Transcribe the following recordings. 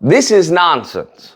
This is nonsense.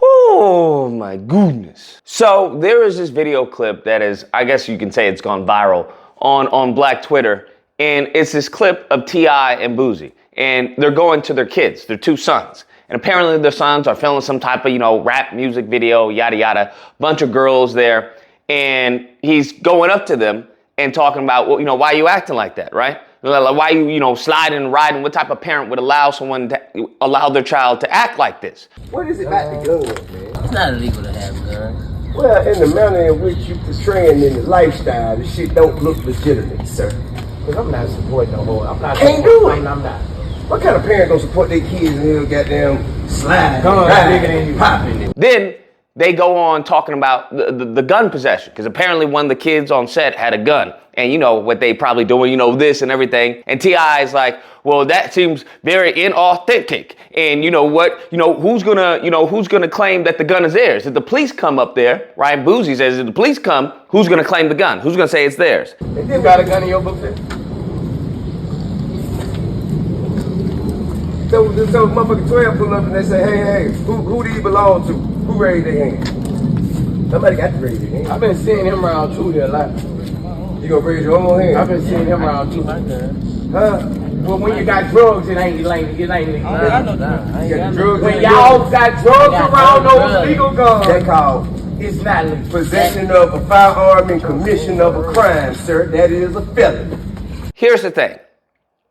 Oh my goodness. So there is this video clip that is, I guess you can say it's gone viral on Black Twitter. And it's this clip of T.I and Boosie. And they're going to their kids, their two sons. And apparently their sons are filming some type of, rap music video, yada, yada. Bunch of girls there. And he's going up to them and talking about, well, why are you acting like that, right? Like, why you, sliding and riding? What type of parent would allow someone to allow their child to act like this? What is it about the guns, man? It's not illegal to have guns. Well, in the manner in which you portraying in the lifestyle, the shit don't look legitimate, sir. Because I'm not supporting no whole. I'm not. Can't do it. I'm not. What kind of parent gonna support their kids and they'll goddamn slide, popping? Then they go on talking about the gun possession, because apparently one of the kids on set had a gun, and what they probably doing, this and everything. And T.I is like, well, that seems very inauthentic. And who's gonna claim that the gun is theirs? If the police come up there, right? Boosie says, if the police come, who's gonna claim the gun? Who's gonna say it's theirs? And you got a gun in your book there? So motherfucking 12 pull up and they say, hey, who do you belong to? Who raised their hand? Somebody got to raise their hand. I've been seeing him around too there a lot. You gonna raise your own hand? I've been seeing him around too. Huh? Well, when you got drugs, it ain't legal. I know that. When y'all got drugs around those legal guns, they called, it's not legal. Possession of a firearm and commission of a crime, sir. That is a felony. Here's the thing.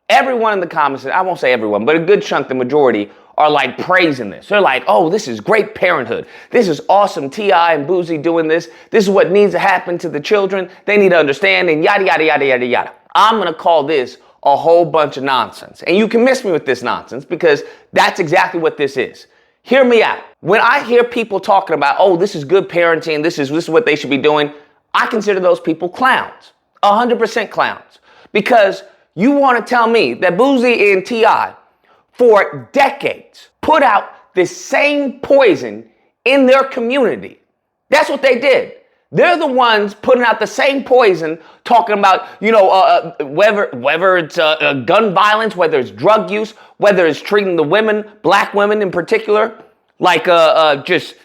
Everyone in the comments, I won't say everyone, but a good chunk, the majority, are like praising this. They're like, oh, this is great parenthood. This is awesome. T.I and Boosie doing this. This is what needs to happen to the children. They need to understand, and yada, yada, yada, yada, yada. I'm going to call this a whole bunch of nonsense. And you can miss me with this nonsense, because that's exactly what this is. Hear me out. When I hear people talking about, oh, this is good parenting, this is what they should be doing, I consider those people clowns. 100% clowns. Because you want to tell me that Boosie and T.I for decades put out this same poison in their community. That's what they did. They're the ones putting out the same poison, talking about, whether it's gun violence, whether it's drug use, whether it's treating the women, black women in particular, like just,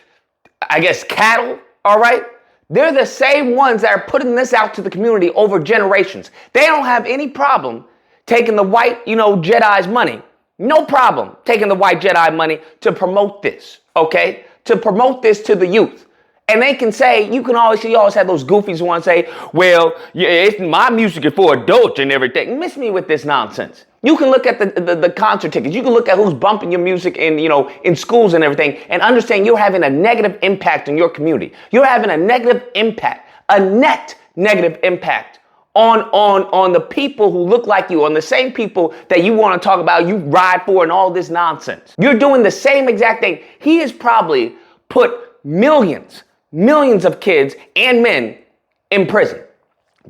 I guess, cattle, all right? They're the same ones that are putting this out to the community over generations. They don't have any problem taking the white, Jedi's money. No problem taking the white Jedi money to promote this, okay? To promote this to the youth. And they can say, you always have those goofies who want to say, well, it's my music is for adults and everything. Miss me with this nonsense. You can look at the concert tickets. You can look at who's bumping your music in schools and everything, and understand you're having a negative impact on your community. You're having a negative impact, a net negative impact on the people who look like you, on the same people that you want to talk about, you ride for and all this nonsense. You're doing the same exact thing. He has probably put millions of kids and men in prison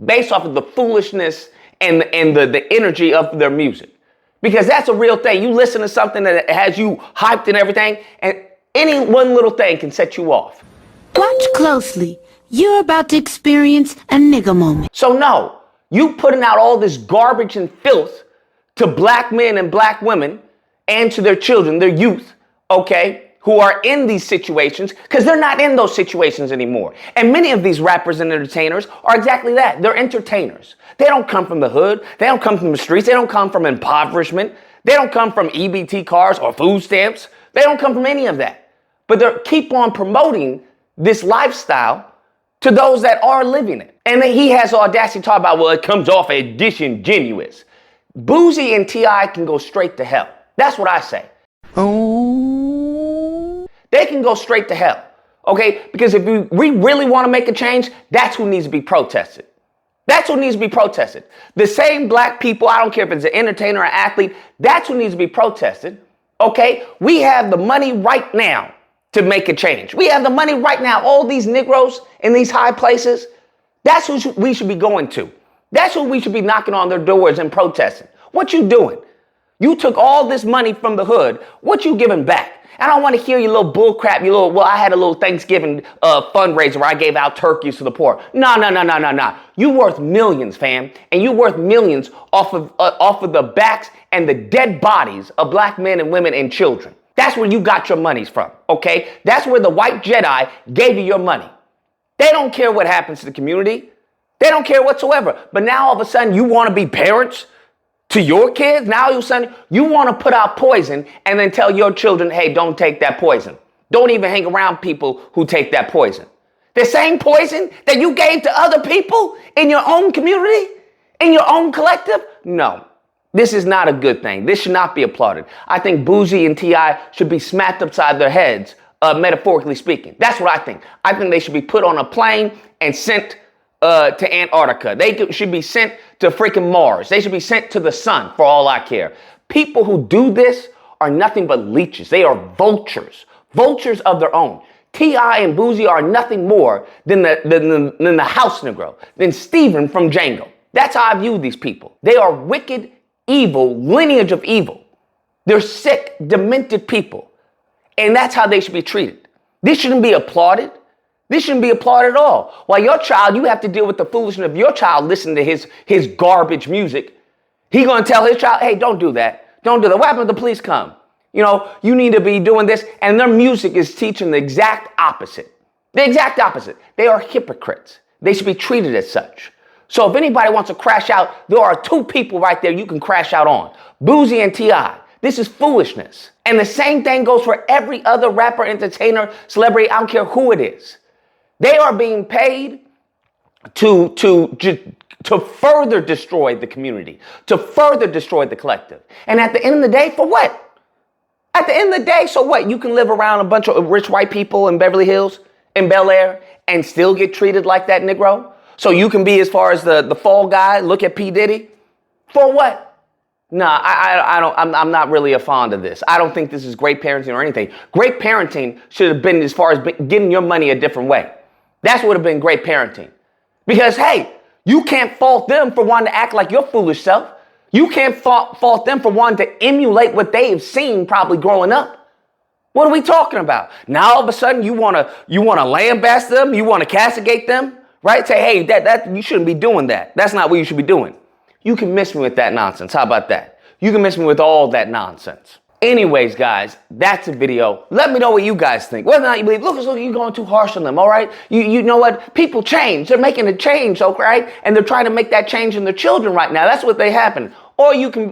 based off of the foolishness and the energy of their music. Because that's a real thing. You listen to something that has you hyped and everything, and any one little thing can set you off. Watch closely. You're about to experience a nigga moment. So no, you putting out all this garbage and filth to black men and black women and to their children, their youth, okay, who are in these situations, because they're not in those situations anymore. And many of these rappers and entertainers are exactly that. They're entertainers. They don't come from the hood. They don't come from the streets. They don't come from impoverishment. They don't come from EBT cars or food stamps. They don't come from any of that. But they keep on promoting this lifestyle to those that are living it. And then he has the audacity to talk about, well, it comes off as disingenuous. Boosie and T.I can go straight to hell. That's what I say. Oh. They can go straight to hell, okay? Because if we really want to make a change, that's who needs to be protested. That's who needs to be protested. The same black people, I don't care if it's an entertainer or athlete, that's who needs to be protested, okay? We have the money right now to make a change. We have the money right now. All these Negroes in these high places, that's who we should be going to. That's who we should be knocking on their doors and protesting. What you doing? You took all this money from the hood. What you giving back? I don't want to hear your little bull crap, I had a little Thanksgiving fundraiser where I gave out turkeys to the poor. No. You worth millions, fam. And you worth millions off of the backs and the dead bodies of black men and women and children. That's where you got your monies from, okay? That's where the white Jedi gave you your money. They don't care what happens to the community. They don't care whatsoever. But now all of a sudden you want to be parents to your kids? Now all of a sudden you want to put out poison and then tell your children, hey, don't take that poison. Don't even hang around people who take that poison. The same poison that you gave to other people in your own community, in your own collective? No. This is not a good thing. This should not be applauded. I think Boosie and T.I should be smacked upside their heads, metaphorically speaking. That's what I think. I think they should be put on a plane and sent to Antarctica. They should be sent to freaking Mars. They should be sent to the sun for all I care. People who do this are nothing but leeches. They are vultures. Vultures of their own. T.I and Boosie are nothing more than the house Negro, than Stephen from Django. That's how I view these people. They are wicked, evil, lineage of evil. They're sick, demented people. And that's how they should be treated. This shouldn't be applauded. This shouldn't be applauded at all. While your child, you have to deal with the foolishness of your child listening to his garbage music. He gonna tell his child, hey, don't do that. Don't do that. What happens if the police come? You need to be doing this. And their music is teaching the exact opposite. The exact opposite. They are hypocrites. They should be treated as such. So if anybody wants to crash out, there are two people right there you can crash out on. Boosie and T.I. This is foolishness. And the same thing goes for every other rapper, entertainer, celebrity, I don't care who it is. They are being paid to further destroy the community, to further destroy the collective. And at the end of the day, for what? At the end of the day, so what? You can live around a bunch of rich white people in Beverly Hills, in Bel Air, and still get treated like that Negro? So you can be as far as the fall guy, look at P. Diddy? For what? Nah, I'm not really a fond of this. I don't think this is great parenting or anything. Great parenting should have been as far as getting your money a different way. That's what would have been great parenting. Because, hey, you can't fault them for wanting to act like your foolish self. You can't fault them for wanting to emulate what they've seen probably growing up. What are we talking about? Now all of a sudden you want to lambast them, you want to castigate them, right? Say, hey, that you shouldn't be doing that. That's not what you should be doing. You can miss me with that nonsense. How about that? You can miss me with all that nonsense. Anyways, guys, that's the video. Let me know what you guys think. Whether or not you believe, look, you're going too harsh on them, all right? You know what? People change. They're making a change, okay, right? And they're trying to make that change in their children right now. That's what they happen. Or you can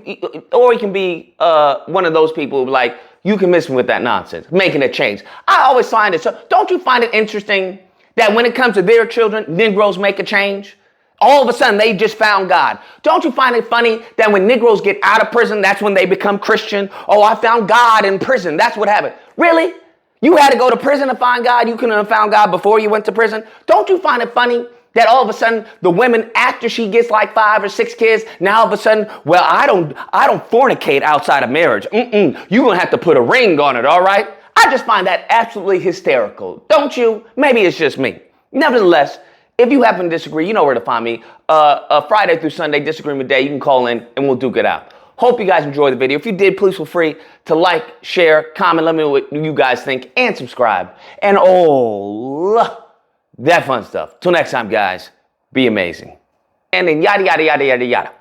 be one of those people who like, you can miss me with that nonsense, making a change. I always find it, so don't you find it interesting that when it comes to their children, Negroes make a change? All of a sudden, they just found God. Don't you find it funny that when Negroes get out of prison, that's when they become Christian? Oh, I found God in prison. That's what happened. Really? You had to go to prison to find God? You couldn't have found God before you went to prison? Don't you find it funny that all of a sudden the women, after she gets like 5 or 6 kids, now all of a sudden, well, I don't fornicate outside of marriage. You're going to have to put a ring on it, all right? I just find that absolutely hysterical. Don't you? Maybe it's just me. Nevertheless, if you happen to disagree, you know where to find me. Friday through Sunday, disagreement day. You can call in and we'll duke it out. Hope you guys enjoyed the video. If you did, please feel free to like, share, comment, let me know what you guys think, and subscribe. And that fun stuff. Till next time, guys, be amazing. And then yada, yada, yada, yada, yada.